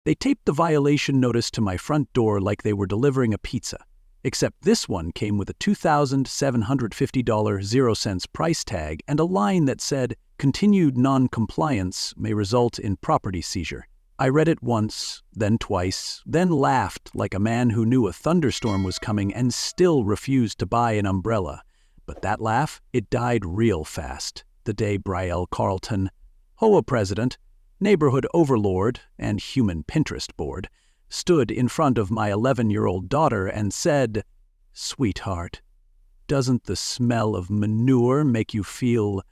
They taped the violation notice to my front door like they were delivering a pizza, except this one came with a $2,750 0 cents price tag and a line that said, "Continued non-compliance may result in property seizure." I read it once, then twice, then laughed like a man who knew a thunderstorm was coming and still refused to buy an umbrella. But that laugh, it died real fast the day Brielle Carlton, HOA president, neighborhood overlord, and human Pinterest board, stood in front of my 11-year-old daughter and said, "Sweetheart, doesn't the smell of manure make you feel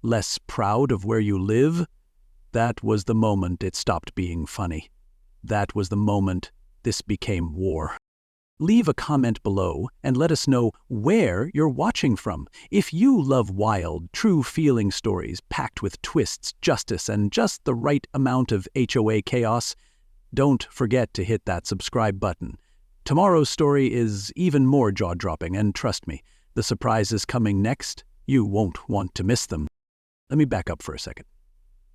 less proud of where you live?" That was the moment it stopped being funny. That was the moment this became war. Leave a comment below and let us know where you're watching from. If you love wild, true feeling stories packed with twists, justice, and just the right amount of HOA chaos, don't forget to hit that subscribe button. Tomorrow's story is even more jaw-dropping, and trust me, the surprises coming next, you won't want to miss them. Let me back up for a second.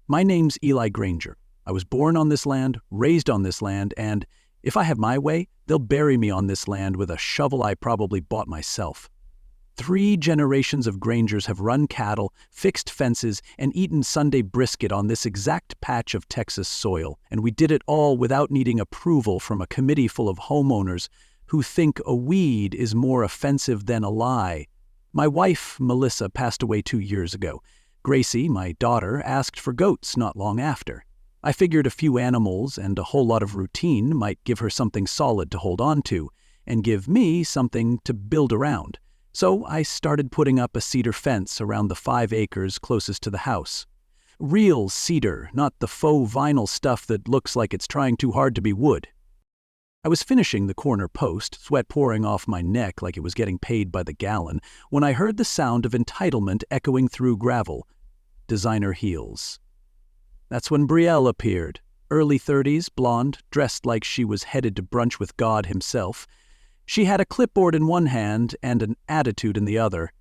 My name's Eli Granger. I was born on this land, raised on this land, and if I have my way, they'll bury me on this land with a shovel I probably bought myself. 3 generations of Grangers have run cattle, fixed fences, and eaten Sunday brisket on this exact patch of Texas soil, and we did it all without needing approval from a committee full of homeowners who think a weed is more offensive than a lie. My wife, Melissa, passed away 2 years ago. Gracie, my daughter, asked for goats not long after. I figured a few animals and a whole lot of routine might give her something solid to hold on to, and give me something to build around. So I started putting up a cedar fence around the 5 acres closest to the house. Real cedar, not the faux vinyl stuff that looks like it's trying too hard to be wood. I was finishing the corner post, sweat pouring off my neck like it was getting paid by the gallon, when I heard the sound of entitlement echoing through gravel. Designer heels. That's when Brielle appeared, early 30s, blonde, dressed like she was headed to brunch with God himself. She had a clipboard in one hand and an attitude in the other.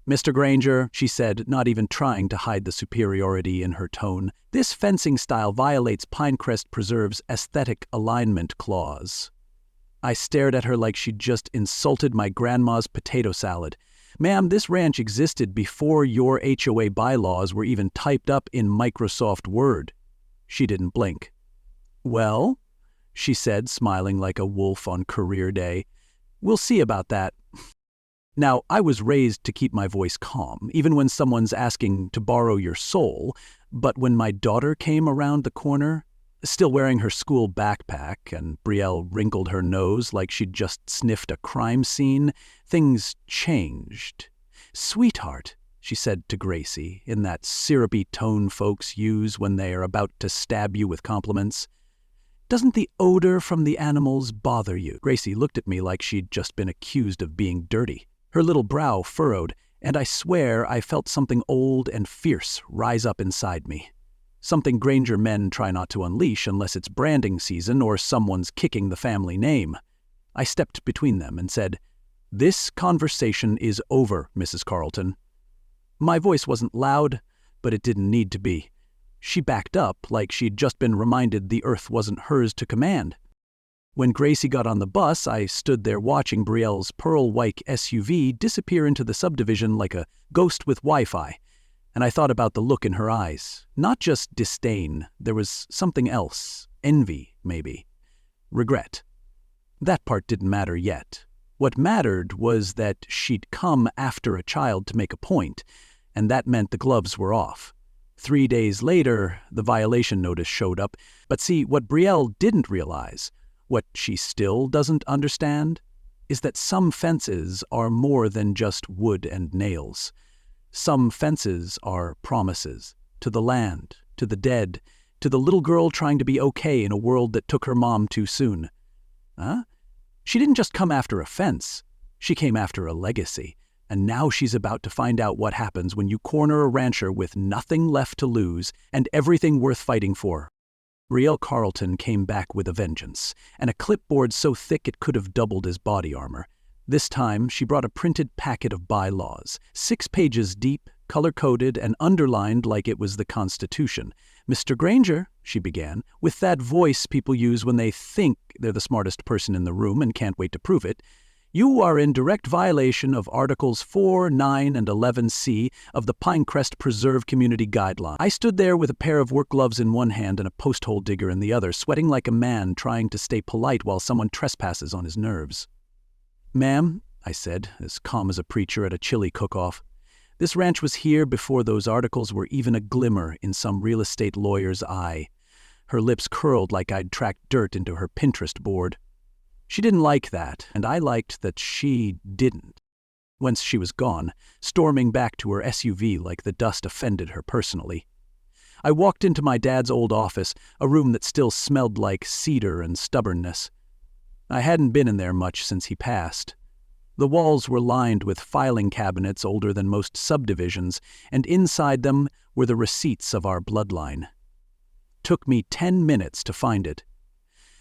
"Mr. Granger," she said, not even trying to hide the superiority in her tone, "this fencing style violates Pinecrest Preserve's aesthetic alignment clause." I stared at her like she'd just insulted my grandma's potato salad. "Ma'am, this ranch existed before your HOA bylaws were even typed up in Microsoft Word." She didn't blink. "Well," she said, smiling like a wolf on career day, "we'll see about that." Now, I was raised to keep my voice calm, even when someone's asking to borrow your soul, but when my daughter came around the corner, still wearing her school backpack, and Brielle wrinkled her nose like she'd just sniffed a crime scene, things changed. "Sweetheart," she said to Gracie, in that syrupy tone folks use when they are about to stab you with compliments, "doesn't the odor from the animals bother you?" Gracie looked at me like she'd just been accused of being dirty. Her little brow furrowed, and I swear I felt something old and fierce rise up inside me. Something Granger men try not to unleash unless it's branding season or someone's kicking the family name. I stepped between them and said, "This conversation is over, Mrs. Carlton." My voice wasn't loud, but it didn't need to be. She backed up like she'd just been reminded the earth wasn't hers to command. When Gracie got on the bus, I stood there watching Brielle's pearl-white SUV disappear into the subdivision like a ghost with Wi-Fi. And I thought about the look in her eyes. Not just disdain, there was something else. Envy, maybe. Regret. That part didn't matter yet. What mattered was that she'd come after a child to make a point, and that meant the gloves were off. 3 days later, the violation notice showed up. But see, what Brielle didn't realize, what she still doesn't understand, is that some fences are more than just wood and nails. Some fences are promises to the land, to the dead, to the little girl trying to be okay in a world that took her mom too soon. Huh? She didn't just come after a fence. She came after a legacy. And now she's about to find out what happens when you corner a rancher with nothing left to lose and everything worth fighting for. Brielle Carlton came back with a vengeance, and a clipboard so thick it could have doubled his body armor. This time, she brought a printed packet of bylaws, 6 pages deep, color-coded, and underlined like it was the Constitution. "Mr. Granger," she began, with that voice people use when they think they're the smartest person in the room and can't wait to prove it, "you are in direct violation of Articles 4, 9, and 11C of the Pinecrest Preserve Community Guideline." I stood there with a pair of work gloves in one hand and a post-hole digger in the other, sweating like a man trying to stay polite while someone trespasses on his nerves. "Ma'am," I said, as calm as a preacher at a chili cook-off, "this ranch was here before those articles were even a glimmer in some real estate lawyer's eye." Her lips curled like I'd tracked dirt into her Pinterest board. She didn't like that, and I liked that she didn't. Once she was gone, storming back to her SUV like the dust offended her personally. I walked into my dad's old office, a room that still smelled like cedar and stubbornness. I hadn't been in there much since he passed. The walls were lined with filing cabinets older than most subdivisions, and inside them were the receipts of our bloodline. Took me 10 minutes to find it.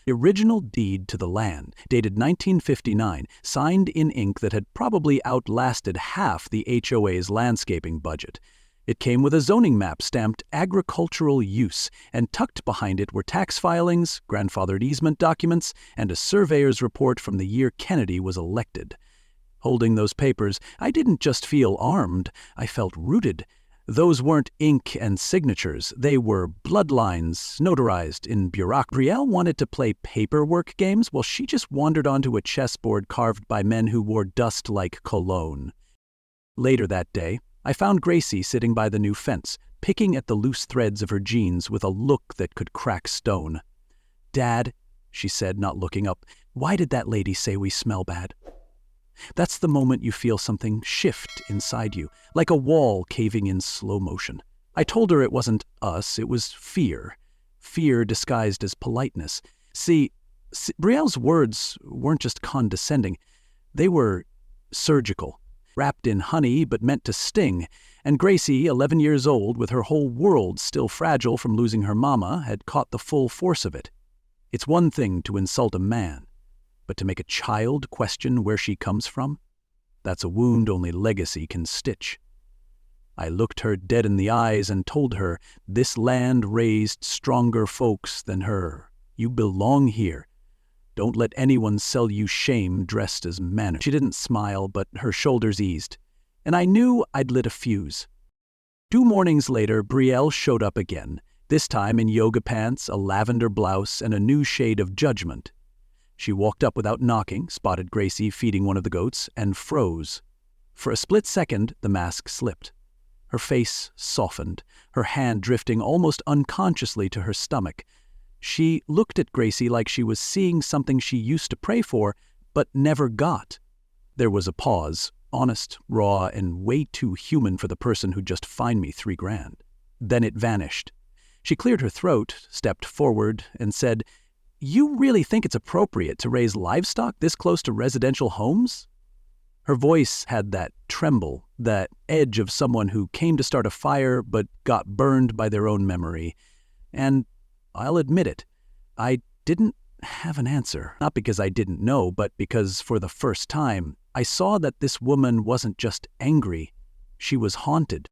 The original deed to the land, dated 1959, signed in ink that had probably outlasted half the HOA's landscaping budget. It came with a zoning map stamped agricultural use, and tucked behind it were tax filings, grandfathered easement documents, and a surveyor's report from the year Kennedy was elected. Holding those papers, I didn't just feel armed, I felt rooted. Those weren't ink and signatures, they were bloodlines, notarized in bureaucracy. Brielle wanted to play paperwork games while she just wandered onto a chessboard carved by men who wore dust like cologne. Later that day, I found Gracie sitting by the new fence, picking at the loose threads of her jeans with a look that could crack stone. "Dad," she said, not looking up, "why did that lady say we smell bad?" That's the moment you feel something shift inside you, like a wall caving in slow motion. I told her it wasn't us, it was fear. Fear disguised as politeness. See, Brielle's words weren't just condescending. They were surgical, wrapped in honey but meant to sting. And Gracie, 11 years old, with her whole world still fragile from losing her mama, had caught the full force of it. It's one thing to insult a man, but to make a child question where she comes from? That's a wound only legacy can stitch. I looked her dead in the eyes and told her, this land raised stronger folks than her. You belong here. Don't let anyone sell you shame dressed as manners. She didn't smile, but her shoulders eased, and I knew I'd lit a fuse. 2 mornings later, Brielle showed up again, this time in yoga pants, a lavender blouse, and a new shade of judgment. She walked up without knocking, spotted Gracie feeding one of the goats, and froze. For a split second, the mask slipped. Her face softened, her hand drifting almost unconsciously to her stomach. She looked at Gracie like she was seeing something she used to pray for, but never got. There was a pause, honest, raw, and way too human for the person who'd just fined me $3,000. Then it vanished. She cleared her throat, stepped forward, and said, "You really think it's appropriate to raise livestock this close to residential homes?" Her voice had that tremble, that edge of someone who came to start a fire but got burned by their own memory. And I'll admit it, I didn't have an answer. Not because I didn't know, but because for the first time, I saw that this woman wasn't just angry, she was haunted.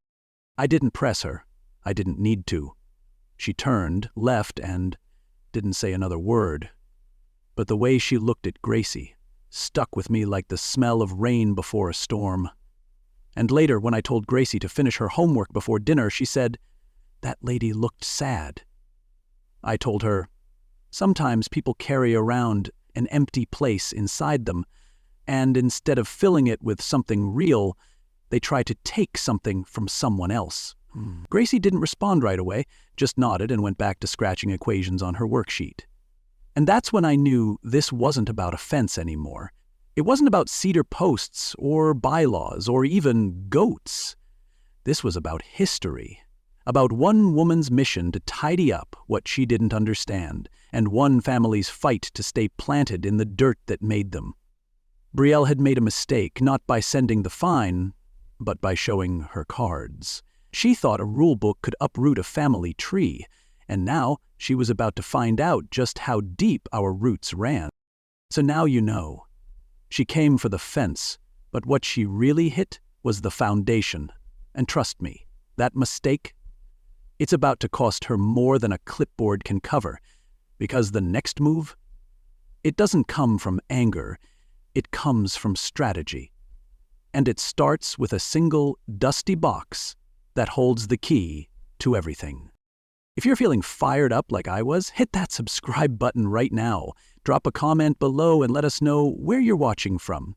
I didn't press her. I didn't need to. She turned, left, and didn't say another word. But the way she looked at Gracie stuck with me like the smell of rain before a storm. And later, when I told Gracie to finish her homework before dinner, she said, "That lady looked sad." I told her, sometimes people carry around an empty place inside them, and instead of filling it with something real, they try to take something from someone else. Gracie didn't respond right away, just nodded and went back to scratching equations on her worksheet. And that's when I knew this wasn't about a fence anymore. It wasn't about cedar posts or bylaws or even goats. This was about history, about one woman's mission to tidy up what she didn't understand, and one family's fight to stay planted in the dirt that made them. Brielle had made a mistake, not by sending the fine, but by showing her cards. She thought a rule book could uproot a family tree, and now she was about to find out just how deep our roots ran. So now you know. She came for the fence, but what she really hit was the foundation. And trust me, that mistake, It's about to cost her more than a clipboard can cover, because the next move, it doesn't come from anger, it comes from strategy. And it starts with a single, dusty box that holds the key to everything. If you're feeling fired up like I was, hit that subscribe button right now. Drop a comment below and let us know where you're watching from.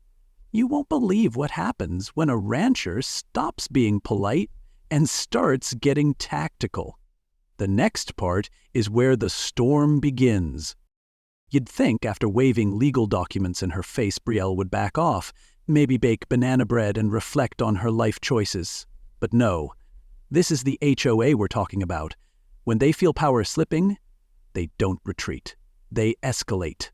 You won't believe what happens when a rancher stops being polite and starts getting tactical. The next part is where the storm begins. You'd think after waving legal documents in her face, Brielle would back off, maybe bake banana bread and reflect on her life choices. But no, this is the HOA we're talking about. When they feel power slipping, they don't retreat. They escalate.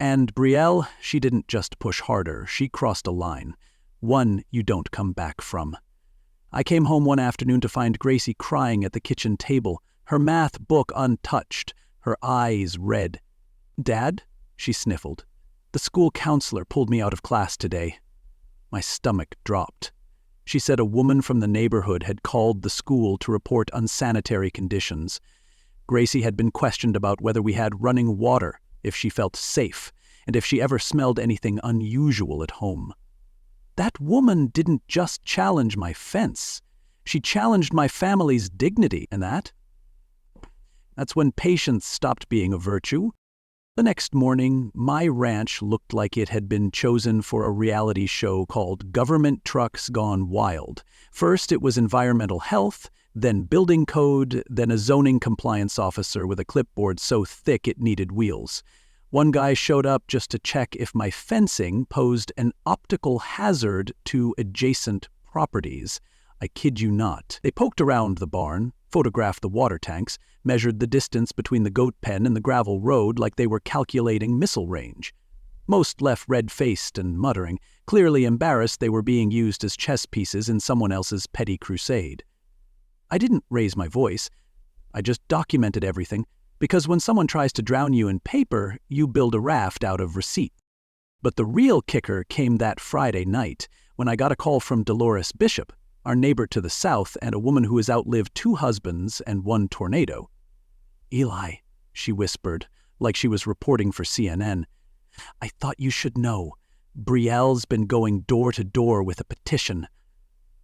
And Brielle, she didn't just push harder, she crossed a line. One you don't come back from. I came home one afternoon to find Gracie crying at the kitchen table, her math book untouched, her eyes red. "Dad?" she sniffled. "The school counselor pulled me out of class today." My stomach dropped. She said a woman from the neighborhood had called the school to report unsanitary conditions. Gracie had been questioned about whether we had running water, if she felt safe, and if she ever smelled anything unusual at home. That woman didn't just challenge my fence. She challenged my family's dignity, and that's when patience stopped being a virtue. The next morning, my ranch looked like it had been chosen for a reality show called Government Trucks Gone Wild. First, it was environmental health, then building code, then a zoning compliance officer with a clipboard so thick it needed wheels. One guy showed up just to check if my fencing posed an optical hazard to adjacent properties. I kid you not. They poked around the barn, photographed the water tanks, measured the distance between the goat pen and the gravel road like they were calculating missile range. Most left red-faced and muttering, clearly embarrassed they were being used as chess pieces in someone else's petty crusade. I didn't raise my voice. I just documented everything, because when someone tries to drown you in paper, you build a raft out of receipt. But the real kicker came that Friday night, when I got a call from Dolores Bishop, our neighbor to the south and a woman who has outlived 2 husbands and 1 tornado. "Eli," she whispered, like she was reporting for CNN, "I thought you should know. Brielle's been going door to door with a petition."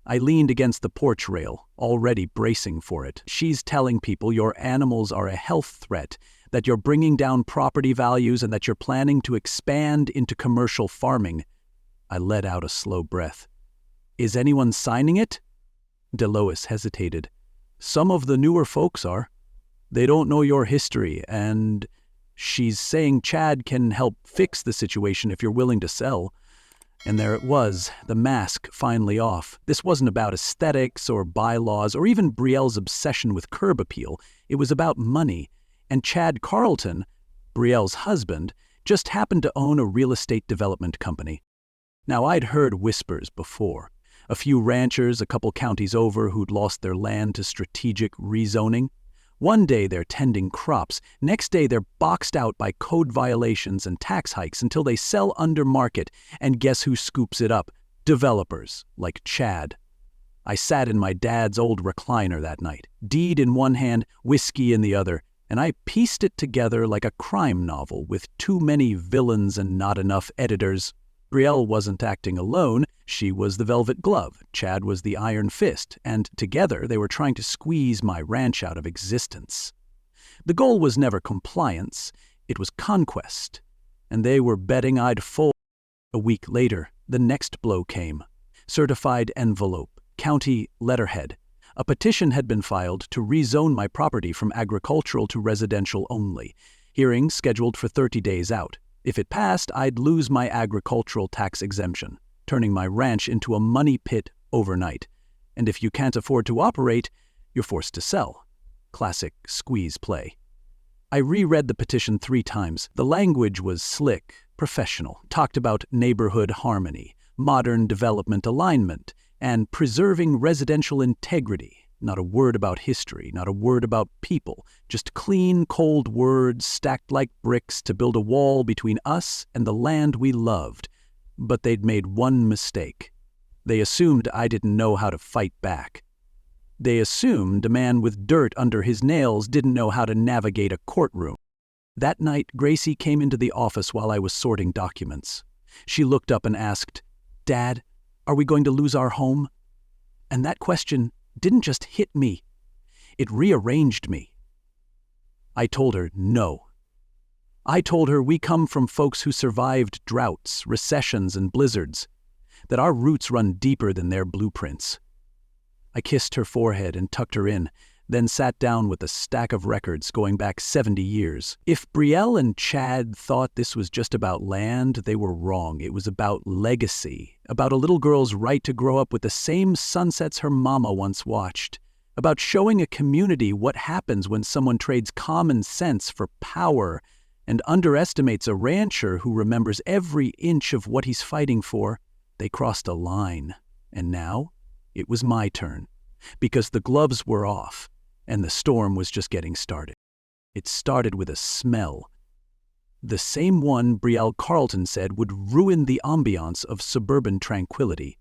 I leaned against the porch rail, already bracing for it. "She's telling people your animals are a health threat, that you're bringing down property values, and that you're planning to expand into commercial farming." I let out a slow breath. "Is anyone signing it?" Delois hesitated. "Some of the newer folks are. They don't know your history, and she's saying Chad can help fix the situation if you're willing to sell." And there it was, the mask finally off. This wasn't about aesthetics or bylaws or even Brielle's obsession with curb appeal. It was about money. And Chad Carlton, Brielle's husband, just happened to own a real estate development company. Now, I'd heard whispers before. A few ranchers a couple counties over who'd lost their land to strategic rezoning. One day they're tending crops, next day they're boxed out by code violations and tax hikes until they sell under market, and guess who scoops it up? Developers, like Chad. I sat in my dad's old recliner that night, deed in one hand, whiskey in the other, and I pieced it together like a crime novel with too many villains and not enough editors. Brielle wasn't acting alone. She was the velvet glove, Chad was the iron fist, and together they were trying to squeeze my ranch out of existence. The goal was never compliance, it was conquest, and they were betting I'd fold. A week later, the next blow came. Certified envelope, county letterhead. A petition had been filed to rezone my property from agricultural to residential only. Hearing scheduled for 30 days out. If it passed, I'd lose my agricultural tax exemption, turning my ranch into a money pit overnight. And if you can't afford to operate, you're forced to sell. Classic squeeze play. I reread the petition 3 times. The language was slick, professional, talked about neighborhood harmony, modern development alignment, and preserving residential integrity. Not a word about history, not a word about people, just clean, cold words stacked like bricks to build a wall between us and the land we loved. But they'd made one mistake. They assumed I didn't know how to fight back. They assumed a man with dirt under his nails didn't know how to navigate a courtroom. That night, Gracie came into the office while I was sorting documents. She looked up and asked, "Dad, are we going to lose our home?" And that question didn't just hit me. It rearranged me. I told her no. I told her we come from folks who survived droughts, recessions, and blizzards, that our roots run deeper than their blueprints. I kissed her forehead and tucked her in, then sat down with a stack of records going back 70 years. If Brielle and Chad thought this was just about land, they were wrong. It was about legacy, about a little girl's right to grow up with the same sunsets her mama once watched, about showing a community what happens when someone trades common sense for power and underestimates a rancher who remembers every inch of what he's fighting for. They crossed a line, and now it was my turn, because the gloves were off, and the storm was just getting started. It started with a smell. The same one Brielle Carlton said would ruin the ambiance of suburban tranquility.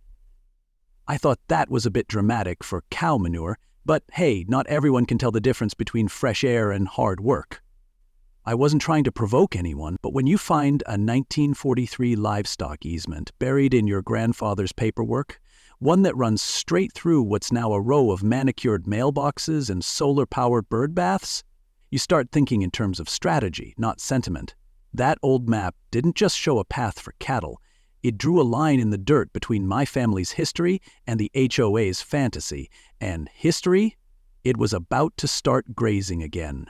I thought that was a bit dramatic for cow manure, but hey, not everyone can tell the difference between fresh air and hard work. I wasn't trying to provoke anyone, but when you find a 1943 livestock easement buried in your grandfather's paperwork, one that runs straight through what's now a row of manicured mailboxes and solar-powered bird baths, you start thinking in terms of strategy, not sentiment. That old map didn't just show a path for cattle. It drew a line in the dirt between my family's history and the HOA's fantasy. And history? It was about to start grazing again.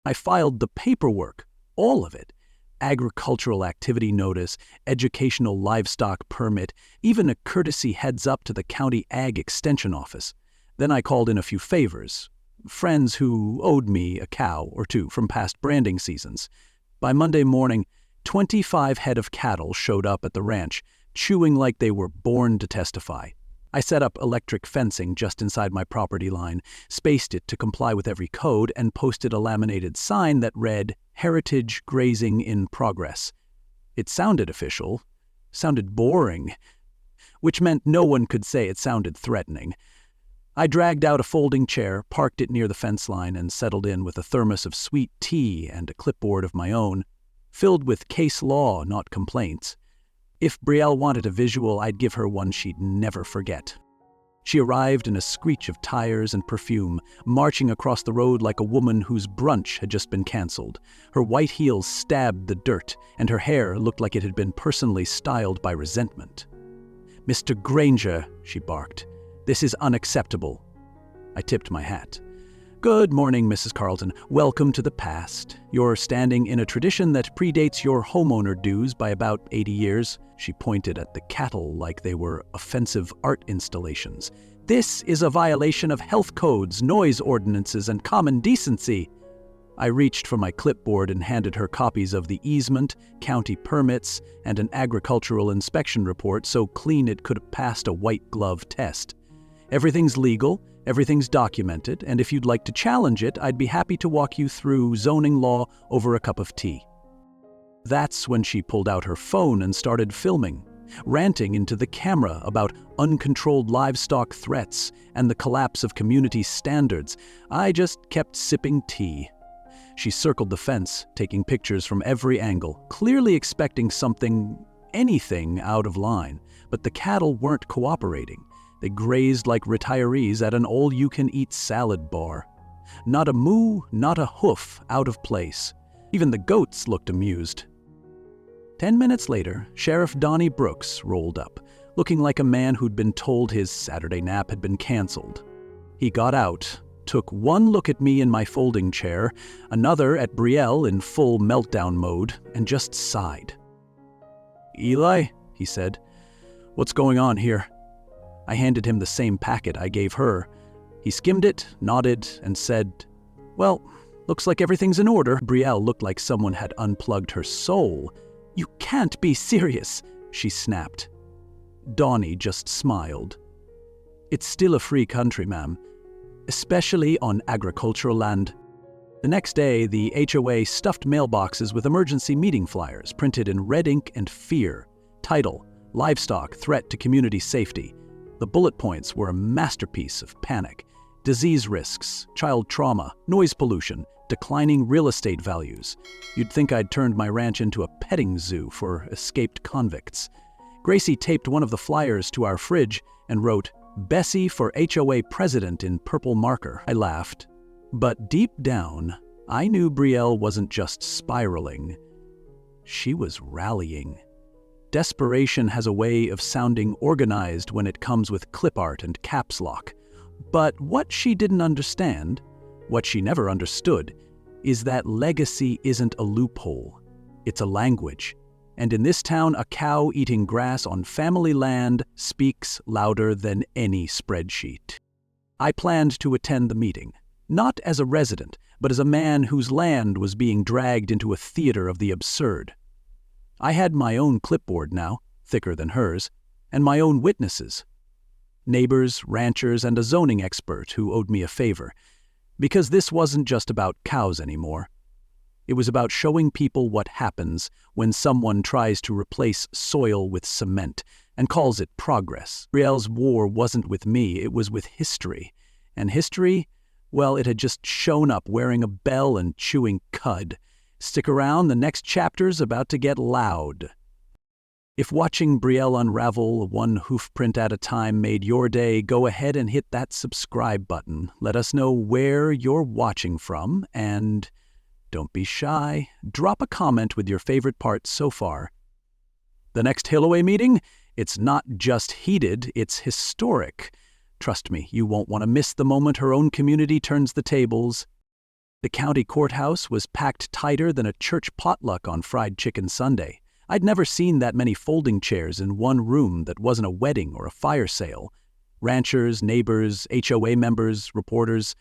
I filed the paperwork, all of it. Agricultural activity notice, educational livestock permit, even a courtesy heads-up to the county ag extension office. Then I called in a few favors, friends who owed me a cow or two from past branding seasons. By Monday morning, 25 head of cattle showed up at the ranch, chewing like they were born to testify. I set up electric fencing just inside my property line, spaced it to comply with every code, and posted a laminated sign that read, "Heritage Grazing in Progress." It sounded official, sounded boring, which meant no one could say it sounded threatening. I dragged out a folding chair, parked it near the fence line, and settled in with a thermos of sweet tea and a clipboard of my own, filled with case law, not complaints. If Brielle wanted a visual, I'd give her one she'd never forget. She arrived in a screech of tires and perfume, marching across the road like a woman whose brunch had just been canceled. Her white heels stabbed the dirt, and her hair looked like it had been personally styled by resentment. "Mr. Granger," she barked, "this is unacceptable." I tipped my hat. "Good morning, Mrs. Carlton. Welcome to the past. You're standing in a tradition that predates your homeowner dues by about 80 years. She pointed at the cattle like they were offensive art installations. "This is a violation of health codes, noise ordinances, and common decency." I reached for my clipboard and handed her copies of the easement, county permits, and an agricultural inspection report so clean it could have passed a white glove test. "Everything's legal. Everything's documented, and if you'd like to challenge it, I'd be happy to walk you through zoning law over a cup of tea." That's when she pulled out her phone and started filming, ranting into the camera about uncontrolled livestock threats and the collapse of community standards. I just kept sipping tea. She circled the fence, taking pictures from every angle, clearly expecting anything out of line, but the cattle weren't cooperating. They grazed like retirees at an all-you-can-eat salad bar. Not a moo, not a hoof out of place. Even the goats looked amused. 10 minutes later, Sheriff Donnie Brooks rolled up, looking like a man who'd been told his Saturday nap had been canceled. He got out, took one look at me in my folding chair, another at Brielle in full meltdown mode, and just sighed. "Eli," he said, "what's going on here?" I handed him the same packet I gave her. He skimmed it, nodded, and said, "Well, looks like everything's in order." Brielle looked like someone had unplugged her soul. "You can't be serious," she snapped. Donnie just smiled. "It's still a free country, ma'am, especially on agricultural land." The next day, the HOA stuffed mailboxes with emergency meeting flyers printed in red ink and fear. Title, "Livestock Threat to Community Safety." The bullet points were a masterpiece of panic. Disease risks, child trauma, noise pollution, declining real estate values. You'd think I'd turned my ranch into a petting zoo for escaped convicts. Gracie taped one of the flyers to our fridge and wrote, "Bessie for HOA president" in purple marker. I laughed. But deep down, I knew Brielle wasn't just spiraling. She was rallying. Desperation has a way of sounding organized when it comes with clip art and caps lock. But what she didn't understand, what she never understood, is that legacy isn't a loophole. It's a language. And in this town, a cow eating grass on family land speaks louder than any spreadsheet. I planned to attend the meeting, not as a resident, but as a man whose land was being dragged into a theater of the absurd. I had my own clipboard now, thicker than hers, and my own witnesses. Neighbors, ranchers, and a zoning expert who owed me a favor. Because this wasn't just about cows anymore. It was about showing people what happens when someone tries to replace soil with cement and calls it progress. Brielle's war wasn't with me, it was with history. And history, well, it had just shown up wearing a bell and chewing cud. Stick around, the next chapter's about to get loud. If watching Brielle unravel one hoofprint at a time made your day, go ahead and hit that subscribe button. Let us know where you're watching from, and don't be shy. Drop a comment with your favorite part so far. The next HOA meeting? It's not just heated, it's historic. Trust me, you won't want to miss the moment her own community turns the tables. The county courthouse was packed tighter than a church potluck on Fried Chicken Sunday. I'd never seen that many folding chairs in one room that wasn't a wedding or a fire sale. Ranchers, neighbors, HOA members, reporters,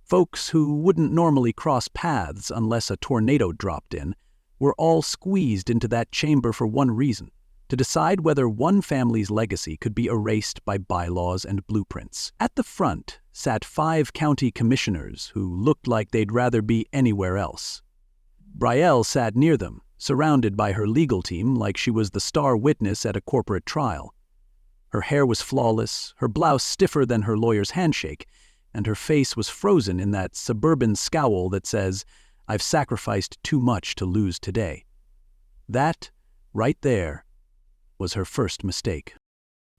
folks who wouldn't normally cross paths unless a tornado dropped in, were all squeezed into that chamber for one reason: to decide whether one family's legacy could be erased by bylaws and blueprints. At the front sat 5 county commissioners who looked like they'd rather be anywhere else. Brielle sat near them, surrounded by her legal team like she was the star witness at a corporate trial. Her hair was flawless, her blouse stiffer than her lawyer's handshake, and her face was frozen in that suburban scowl that says, "I've sacrificed too much to lose today." That, right there, was her first mistake.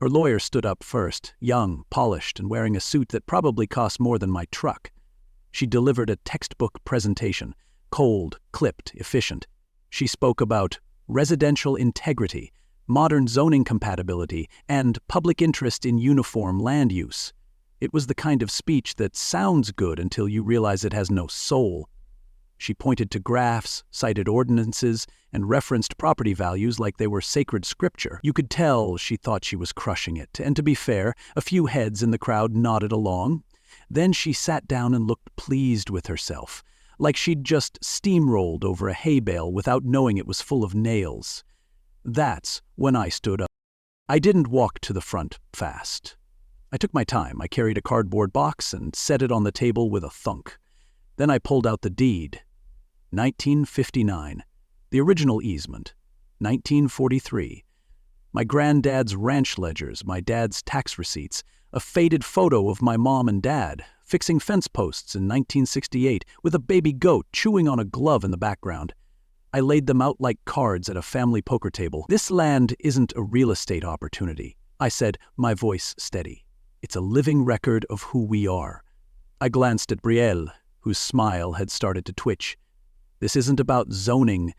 Her lawyer stood up first, young, polished, and wearing a suit that probably cost more than my truck. She delivered a textbook presentation, cold, clipped, efficient. She spoke about residential integrity, modern zoning compatibility, and public interest in uniform land use. It was the kind of speech that sounds good until you realize it has no soul. She pointed to graphs, cited ordinances, and referenced property values like they were sacred scripture. You could tell she thought she was crushing it, and to be fair, a few heads in the crowd nodded along. Then she sat down and looked pleased with herself, like she'd just steamrolled over a hay bale without knowing it was full of nails. That's when I stood up. I didn't walk to the front fast. I took my time. I carried a cardboard box and set it on the table with a thunk. Then I pulled out the deed. 1959. The original easement. 1943. My granddad's ranch ledgers, my dad's tax receipts, a faded photo of my mom and dad, fixing fence posts in 1968 with a baby goat chewing on a glove in the background. I laid them out like cards at a family poker table. "This land isn't a real estate opportunity," I said, my voice steady. "It's a living record of who we are." I glanced at Brielle, whose smile had started to twitch. This isn't about zoning,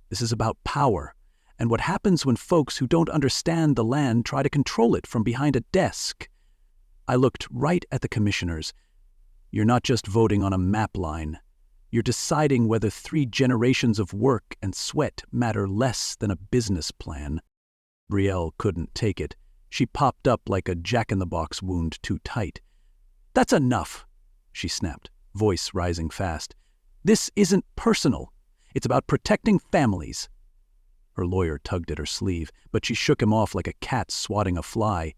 this is about power, and what happens when folks who don't understand the land try to control it from behind a desk. I looked right at the commissioners. You're not just voting on a map line. You're deciding whether 3 generations of work and sweat matter less than a business plan. Brielle couldn't take it. She popped up like a jack-in-the-box wound too tight. "That's enough," she snapped, voice rising fast. "This isn't personal. It's about protecting families." Her lawyer tugged at her sleeve, but she shook him off like a cat swatting a fly.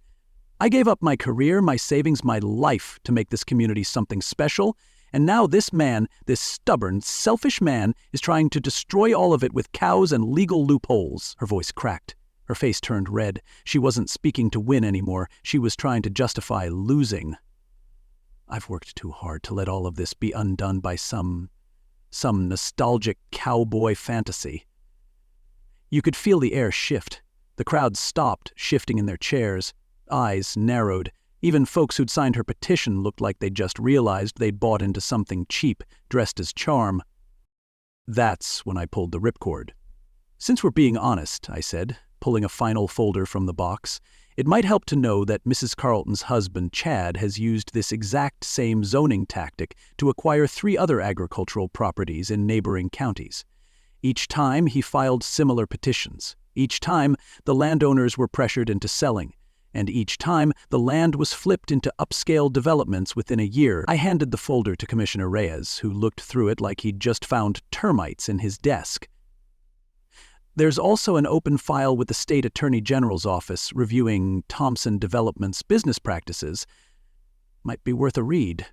"I gave up my career, my savings, my life to make this community something special, and now this man, this stubborn, selfish man, is trying to destroy all of it with cows and legal loopholes." Her voice cracked. Her face turned red. She wasn't speaking to win anymore. She was trying to justify losing. I've worked too hard to let all of this be undone by some nostalgic cowboy fantasy. You could feel the air shift. The crowd stopped, shifting in their chairs. Eyes narrowed. Even folks who'd signed her petition looked like they'd just realized they'd bought into something cheap, dressed as charm. That's when I pulled the ripcord. "Since we're being honest," I said, pulling a final folder from the box, "it might help to know that Mrs. Carlton's husband, Chad, has used this exact same zoning tactic to acquire 3 other agricultural properties in neighboring counties. Each time he filed similar petitions. Each time the landowners were pressured into selling. And each time the land was flipped into upscale developments within a year." I handed the folder to Commissioner Reyes, who looked through it like he'd just found termites in his desk. "There's also an open file with the State Attorney General's office reviewing Thompson Development's business practices. Might be worth a read."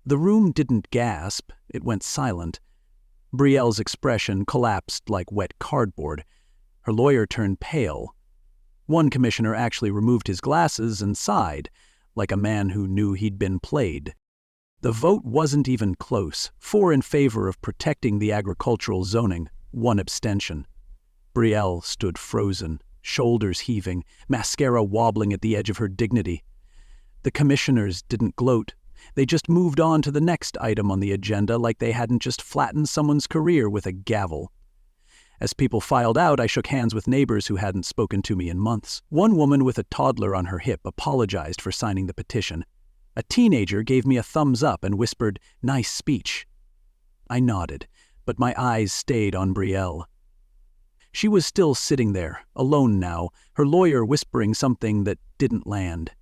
The room didn't gasp, it went silent. Brielle's expression collapsed like wet cardboard. Her lawyer turned pale. One commissioner actually removed his glasses and sighed, like a man who knew he'd been played. The vote wasn't even close, 4 in favor of protecting the agricultural zoning, 1 abstention. Brielle stood frozen, shoulders heaving, mascara wobbling at the edge of her dignity. The commissioners didn't gloat. They just moved on to the next item on the agenda like they hadn't just flattened someone's career with a gavel. As people filed out, I shook hands with neighbors who hadn't spoken to me in months. One woman with a toddler on her hip apologized for signing the petition. A teenager gave me a thumbs up and whispered, "Nice speech." I nodded, but my eyes stayed on Brielle. She was still sitting there, alone now, her lawyer whispering something that didn't land.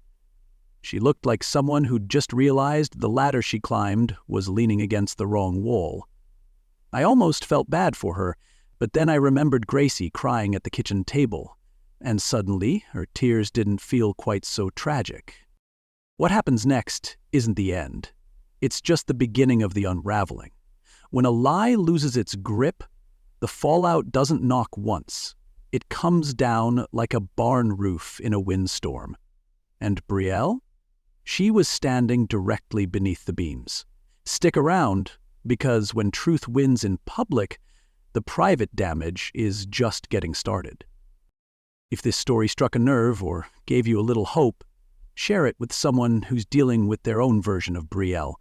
She looked like someone who'd just realized the ladder she climbed was leaning against the wrong wall. I almost felt bad for her, but then I remembered Gracie crying at the kitchen table, and suddenly her tears didn't feel quite so tragic. What happens next isn't the end. It's just the beginning of the unraveling. When a lie loses its grip, the fallout doesn't knock once. It comes down like a barn roof in a windstorm. And Brielle? She was standing directly beneath the beams. Stick around, because when truth wins in public, the private damage is just getting started. If this story struck a nerve or gave you a little hope, share it with someone who's dealing with their own version of Brielle.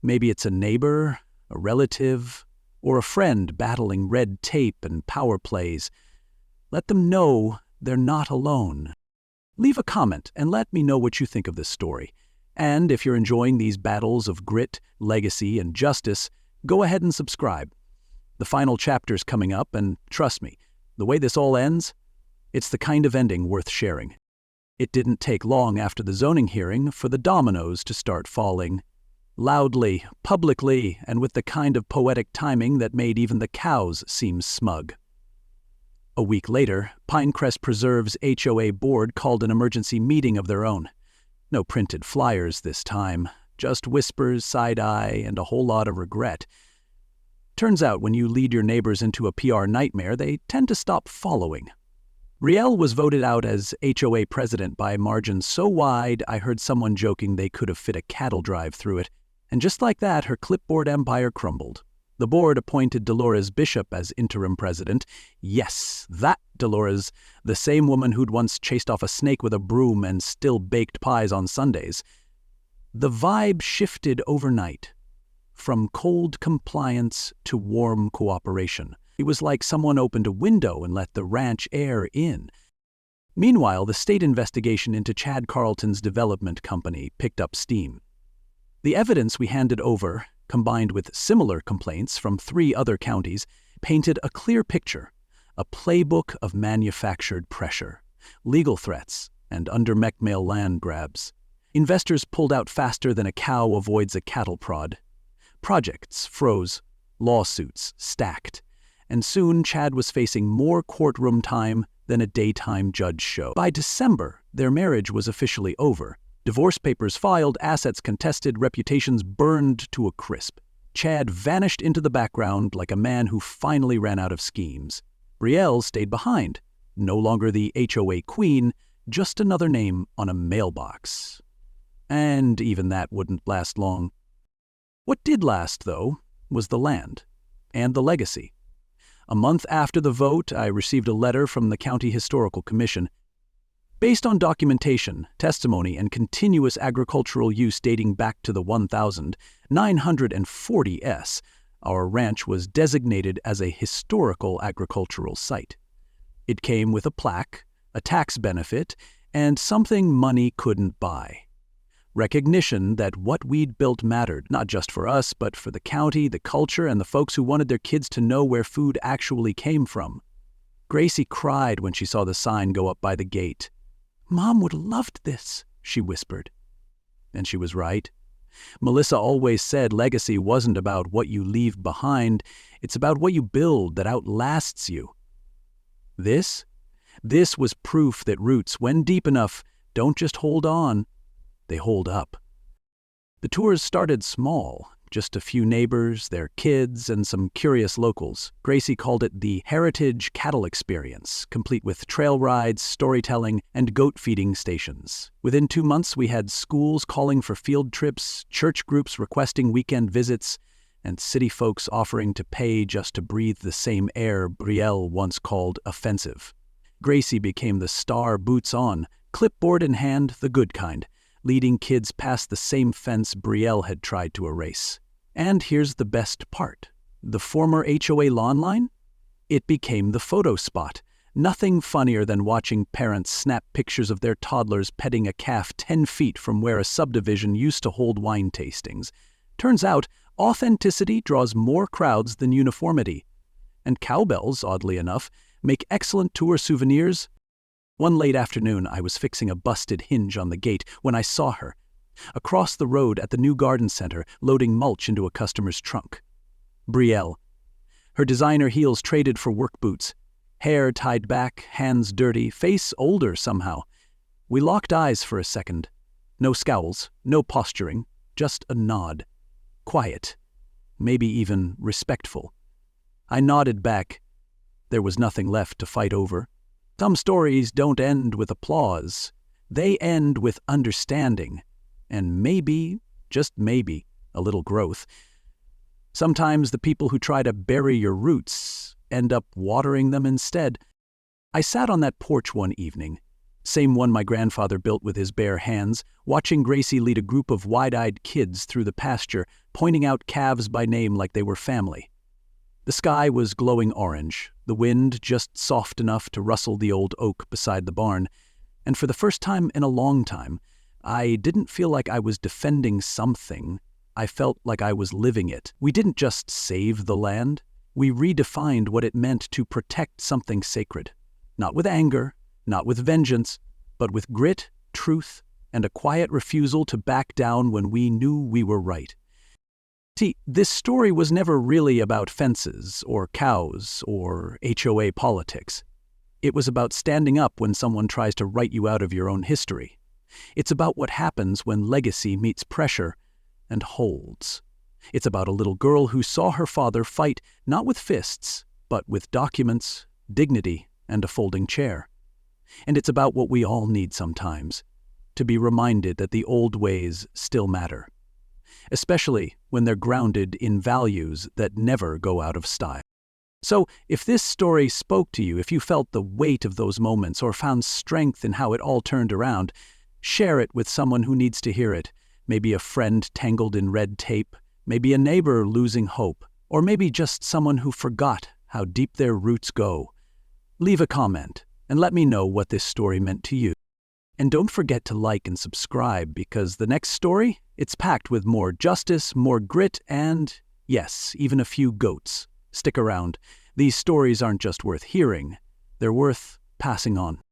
Maybe it's a neighbor, a relative, or a friend battling red tape and power plays. Let them know they're not alone. Leave a comment and let me know what you think of this story. And if you're enjoying these battles of grit, legacy, and justice, go ahead and subscribe. The final chapter's coming up, and trust me, the way this all ends, it's the kind of ending worth sharing. It didn't take long after the zoning hearing for the dominoes to start falling. Loudly, publicly, and with the kind of poetic timing that made even the cows seem smug. A week later, Pinecrest Preserve's HOA board called an emergency meeting of their own. No printed flyers this time, just whispers, side-eye, and a whole lot of regret. Turns out when you lead your neighbors into a PR nightmare, they tend to stop following. Brielle was voted out as HOA president by margins so wide I heard someone joking they could have fit a cattle drive through it. And just like that, her clipboard empire crumbled. The board appointed Dolores Bishop as interim president. Yes, that Dolores, the same woman who'd once chased off a snake with a broom and still baked pies on Sundays. The vibe shifted overnight, from cold compliance to warm cooperation. It was like someone opened a window and let the ranch air in. Meanwhile, the state investigation into Chad Carlton's development company picked up steam. The evidence we handed over, combined with similar complaints from 3 other counties, painted a clear picture, a playbook of manufactured pressure, legal threats, and under-mechmail land grabs. Investors pulled out faster than a cow avoids a cattle prod. Projects froze, lawsuits stacked, and soon Chad was facing more courtroom time than a daytime judge show. By December, their marriage was officially over. Divorce papers filed, assets contested, reputations burned to a crisp. Chad vanished into the background like a man who finally ran out of schemes. Brielle stayed behind, no longer the HOA queen, just another name on a mailbox. And even that wouldn't last long. What did last, though, was the land and the legacy. A month after the vote, I received a letter from the County Historical Commission. Based on documentation, testimony, and continuous agricultural use dating back to the 1940s, our ranch was designated as a historical agricultural site. It came with a plaque, a tax benefit, and something money couldn't buy. Recognition that what we'd built mattered, not just for us, but for the county, the culture, and the folks who wanted their kids to know where food actually came from. Gracie cried when she saw the sign go up by the gate. "Mom would have loved this," she whispered. And she was right. Melissa always said legacy wasn't about what you leave behind, it's about what you build that outlasts you. This was proof that roots, when deep enough, don't just hold on, they hold up. The tours started small, just a few neighbors, their kids, and some curious locals. Gracie called it the Heritage Cattle Experience, complete with trail rides, storytelling, and goat feeding stations. Within 2 months, we had schools calling for field trips, church groups requesting weekend visits, and city folks offering to pay just to breathe the same air Brielle once called offensive. Gracie became the star boots on, clipboard in hand, the good kind, leading kids past the same fence Brielle had tried to erase. And here's the best part. The former HOA lawn line? It became the photo spot. Nothing funnier than watching parents snap pictures of their toddlers petting a calf 10 feet from where a subdivision used to hold wine tastings. Turns out, authenticity draws more crowds than uniformity. And cowbells, oddly enough, make excellent tour souvenirs. One late afternoon, I was fixing a busted hinge on the gate when I saw her, across the road at the new garden center, loading mulch into a customer's trunk. Brielle. Her designer heels traded for work boots, hair tied back, hands dirty, face older somehow. We locked eyes for a second. No scowls, no posturing, just a nod. Quiet, maybe even respectful. I nodded back. There was nothing left to fight over. Some stories don't end with applause. They end with understanding. And maybe, just maybe, a little growth. Sometimes the people who try to bury your roots end up watering them instead. I sat on that porch one evening, same one my grandfather built with his bare hands, watching Gracie lead a group of wide-eyed kids through the pasture, pointing out calves by name like they were family. The sky was glowing orange, the wind just soft enough to rustle the old oak beside the barn, and for the first time in a long time, I didn't feel like I was defending something. I felt like I was living it. We didn't just save the land. We redefined what it meant to protect something sacred. Not with anger, not with vengeance, but with grit, truth, and a quiet refusal to back down when we knew we were right. See, this story was never really about fences or cows or HOA politics. It was about standing up when someone tries to write you out of your own history. It's about what happens when legacy meets pressure and holds. It's about a little girl who saw her father fight not with fists, but with documents, dignity, and a folding chair. And it's about what we all need sometimes, to be reminded that the old ways still matter, especially when they're grounded in values that never go out of style. So, if this story spoke to you, if you felt the weight of those moments or found strength in how it all turned around, share it with someone who needs to hear it. Maybe a friend tangled in red tape, maybe a neighbor losing hope, or maybe just someone who forgot how deep their roots go. Leave a comment and let me know what this story meant to you. And don't forget to like and subscribe, because the next story, it's packed with more justice, more grit, and, yes, even a few goats. Stick around. These stories aren't just worth hearing, they're worth passing on.